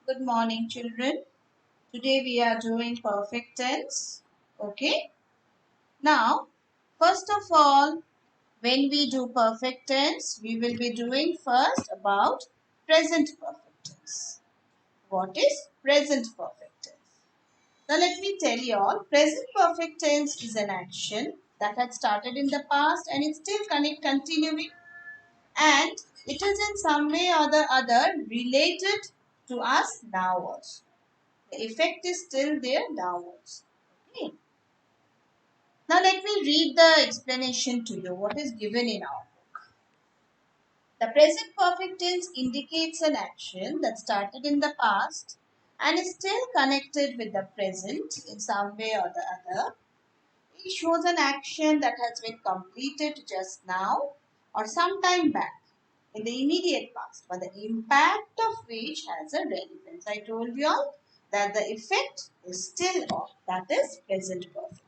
Good morning, children. Today we are doing perfect tense. Okay. Now, first of all, when we do perfect tense, we will be doing first about present perfect tense. What is present perfect tense? Now, let me tell you all, present perfect tense is an action that had started in the past and is still continuing, and it is in some way or the other related to us now also. The effect is still there downwards. Okay. Now let me read the explanation to you. What is given in our book? The present perfect tense indicates an action that started in the past and is still connected with the present in some way or the other. It shows an action that has been completed just now or some time back in the immediate past, but the impact of which has a relevance. I told you all that the effect is still on. That is present perfect.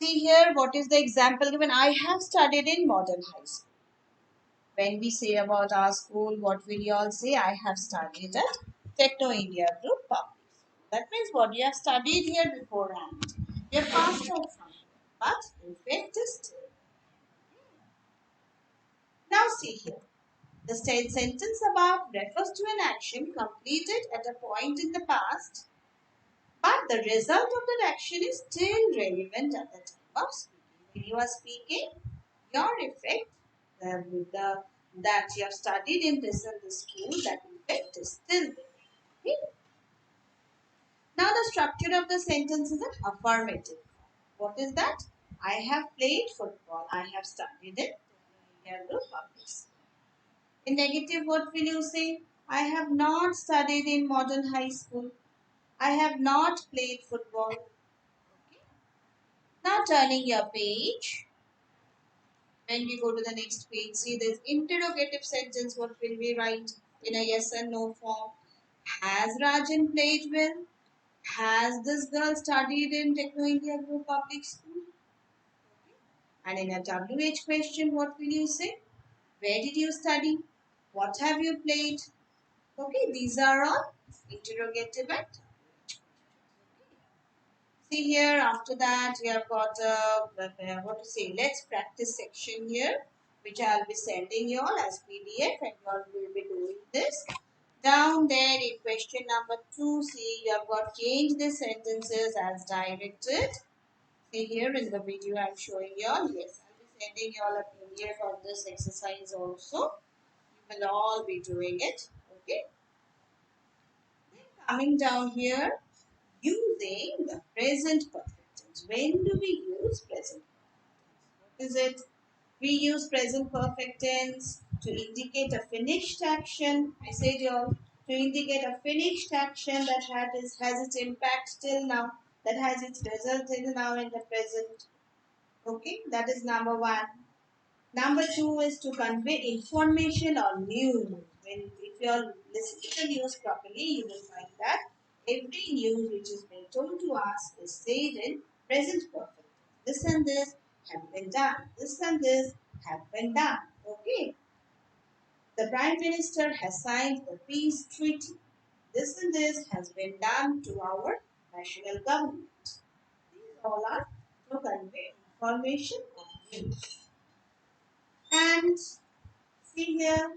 See here, what is the example given? I have studied in modern high school. When we say about our school, what will you all say? I have studied at Techno India Group Public. That means what? You have studied here beforehand. You have passed out from here. But effect is still. Now see here. The sentence above refers to an action completed at a point in the past, but the result of that action is still relevant at the time of speaking. When you are speaking, your effect, that you have studied in the school, that effect is still there. Okay? Now the structure of the sentence is an affirmative. What is that? I have played football. I have studied in India Group Public School. In negative, what will you say? I have not studied in modern high school. I have not played football. Okay. Now turning your page. When we go to the next page, see this interrogative sentence. What will we write in a yes and no form? Has Rajan played well? Has this girl studied in Techno India Group Public School? And in a WH question, what will you say? Where did you study? What have you played? Okay, these are all interrogative and see here. After that, we have got what to say. Let's practice section here, which I'll be sending you all as PDF, and you all will be doing this. Down there in question number 2, see you have got change the sentences as directed. See here in the video I'm showing you all. Yes, I'll be sending you all a PDF of this exercise also. You will all be doing it. Okay. Coming down here, using the present perfect tense. When do we use present perfect tense? What is it? We use present perfect tense to indicate a finished action. I said y'all, to indicate a finished action that has its impact till now, that has its result till now in the present. Okay, that is number 1. Number 2 is to convey information or news. When if you are listening to news properly, you will find that every news which is being told to us is said in present perfect. This and this have been done. This and this have been done. Okay. The Prime Minister has signed the peace treaty. This and this has been done to our national government. These all are to convey information or news. And see here,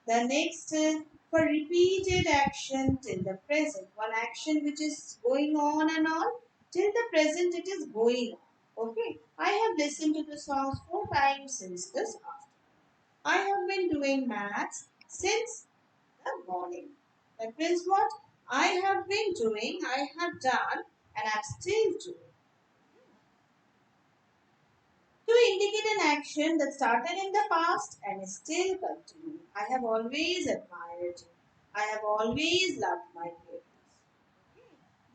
the next is for repeated action till the present. One action which is going on and on till the present it is going on. Okay. I have listened to the songs 4 times since this afternoon. I have been doing maths since the morning. That means what? I have been doing, I have done, and I'm still doing. To indicate an action that started in the past and is still continuing. I have always admired you. I have always loved my parents.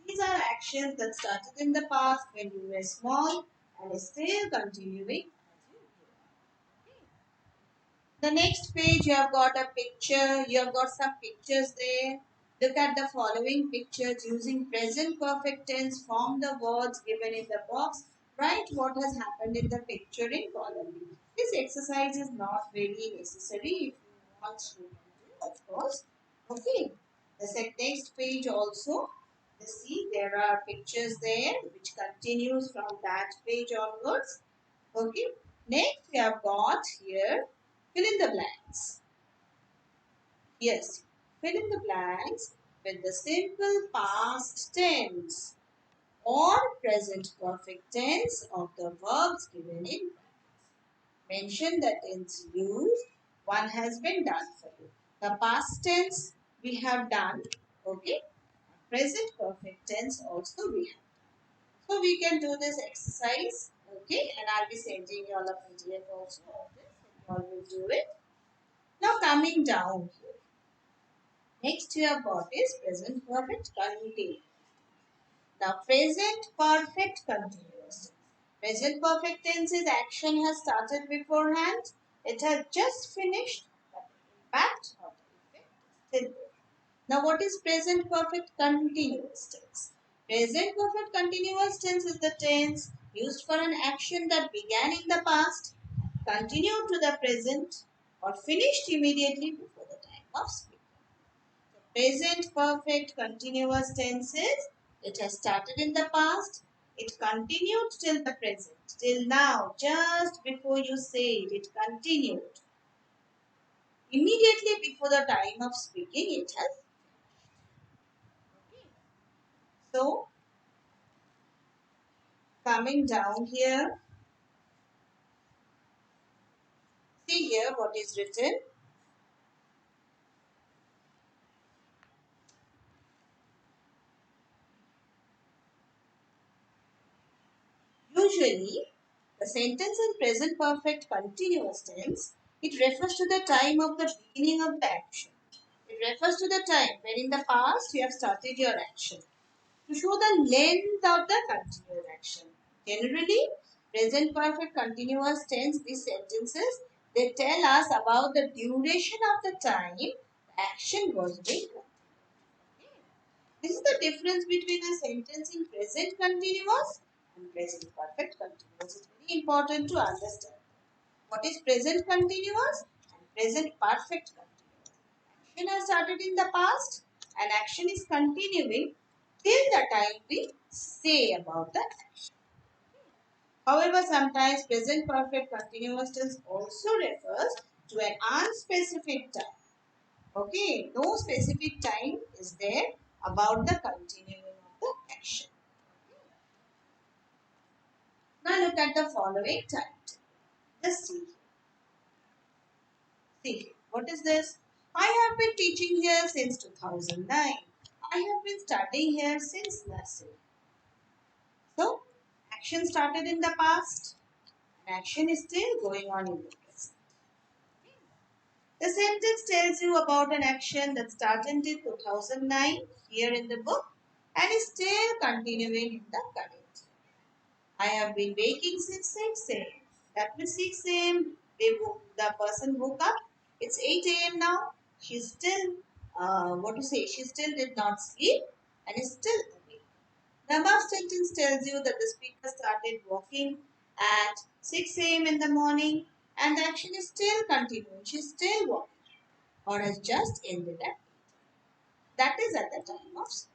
These are actions that started in the past when you were small and is still continuing as you grow up. The next page, you have got a picture. You have got some pictures there. Look at the following pictures using present perfect tense. Form the words given in the box. Write what has happened in the picture in column B. This exercise is not very necessary. If you want to, of course. Okay. The next page also, you see there are pictures there which continues from that page onwards. Okay. Next we have got here fill in the blanks. Yes, fill in the blanks with the simple past tense or present perfect tense of the verbs given in. Mention the tense used. One has been done for you. The past tense we have done. Okay. Present perfect tense also we have. So we can do this exercise. Okay. And I'll be sending you all a PDF also of this. And you all will do it. Now coming down here. Next you have got is present perfect continuous. Now present perfect continuous. Present perfect tense is action has started beforehand. It has just finished. But the impact or the effect is still there. Now what is present perfect continuous tense? Present perfect continuous tense is the tense used for an action that began in the past, continued to the present, or finished immediately before the time of speaking. Present perfect continuous tenses. It has started in the past. It continued till the present. Till now, just before you say it, it continued. Immediately before the time of speaking, it has. So, coming down here, see here what is written. Usually, the sentence in present perfect continuous tense, it refers to the time of the beginning of the action. It refers to the time when in the past you have started your action to show the length of the continued action. Generally, present perfect continuous tense, these sentences, they tell us about the duration of the time the action was being done. This is the difference between a sentence in present continuous and present perfect continuous. It's very important to understand what is present continuous and present perfect continuous. Action has started in the past and action is continuing till the time we say about the action. However, sometimes present perfect continuous tense also refers to an unspecific time. Okay, no specific time is there about the continuing of the action. Now look at the following time. Just see. See, what is this? I have been teaching here since 2009. I have been studying here since nursery. So, action started in the past and action is still going on in the present. The sentence tells you about an action that started in 2009 here in the book and is still continuing in the current. I have been waking since 6 a.m. That means 6 a.m. The person woke up. It's 8 a.m. now. She's still, she still did not sleep and is still awake. The above sentence tells you that the speaker started walking at 6 a.m. in the morning and the action is still continuing. She's still walking or has just ended at 8. That is at the time of sleep.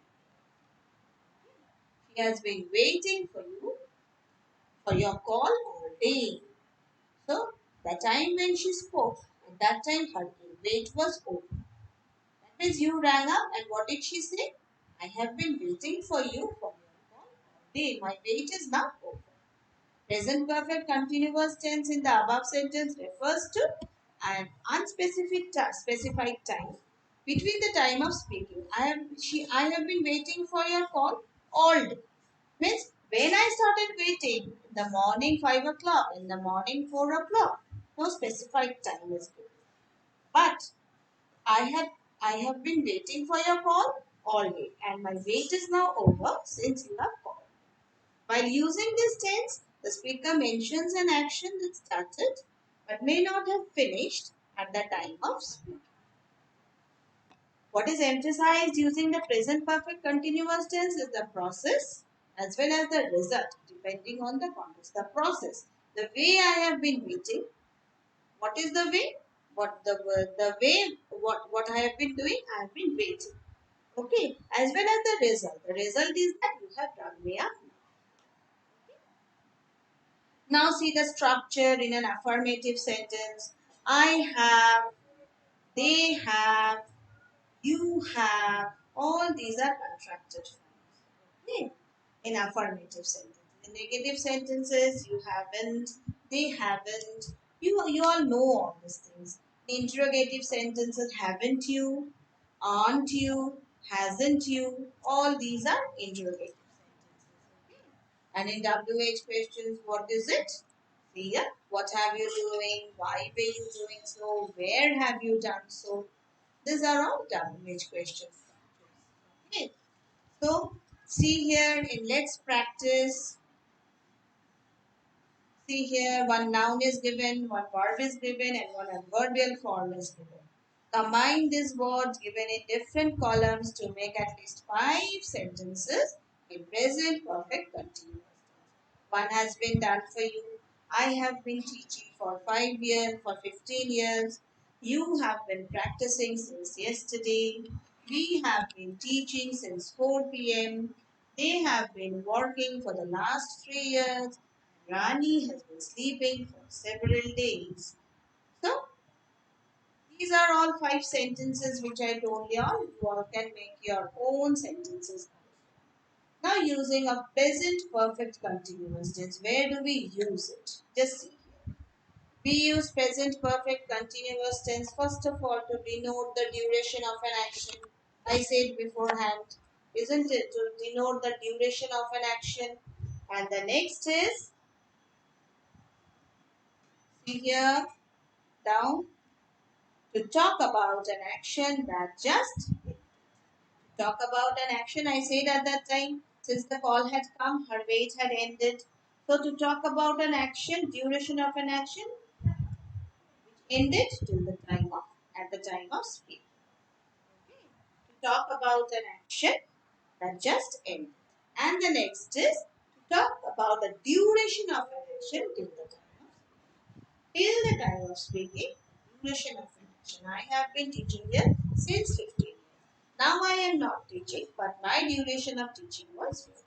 She has been waiting for you for your call all day. So, the time when she spoke, at that time her wait was over. That means you rang up and what did she say? I have been waiting for you for your call all day. My wait is now over. Present perfect continuous tense in the above sentence refers to an unspecific specified time between the time of speaking. I have been waiting for your call all day. Means when I started waiting in the morning 5 o'clock, in the morning 4 o'clock, no specified time is given. But I had I have been waiting for your call all day and my wait is now over since you have called. While using this tense, the speaker mentions an action that started but may not have finished at the time of speaking. What is emphasized using the present perfect continuous tense is the process as well as the result depending on the context. The process, the way I have been waiting. What is the way? What I have been doing? I have been waiting. Okay, as well as the result. The result is that you have done me up. Now see the structure in an affirmative sentence. I have, they have, you have, all these are contracted forms. Okay. In affirmative sentences. In negative sentences, you haven't, they haven't. You all know all these things. In interrogative sentences, haven't you, aren't you, hasn't you, all these are interrogative sentences. And in WH questions, what is it? See here, what have you doing? Why were you doing so? Where have you done so? These are all WH questions. Okay. So, see here in let's practice. See here, one noun is given, one verb is given, and one adverbial form is given. Combine these words given in different columns to make at least 5 sentences in present perfect continuous. One has been done for you. I have been teaching for 5 years, for 15 years. You have been practicing since yesterday. We have been teaching since 4 p.m. They have been working for the last 3 years. Rani has been sleeping for several days. So, these are all 5 sentences which I told you all. You all can make your own sentences. Now using a present perfect continuous tense. Where do we use it? Just see here. We use present perfect continuous tense first of all to denote the duration of an action. I said beforehand, isn't it? To denote the duration of an action. And the next is, see here, down, to talk about an action that just talk about an action. I said at that time, since the call had come, her wait had ended. So to talk about an action, duration of an action, ended till the time of at the time of speaking. To talk about an action that just ended. And the next is to talk about the duration of an action till the time of speaking. Duration of an action. I have been teaching here since 15 years. Now I am not teaching, but my duration of teaching was 15.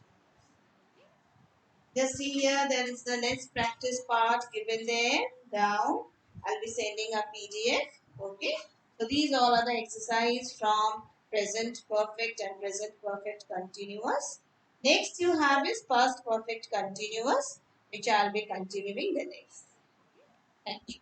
Just see here, there is the let's practice part given there down. I'll be sending a PDF. Okay. So these all are the exercise from present perfect and present perfect continuous. Next you have is past perfect continuous, which I'll be continuing the next. Thank you.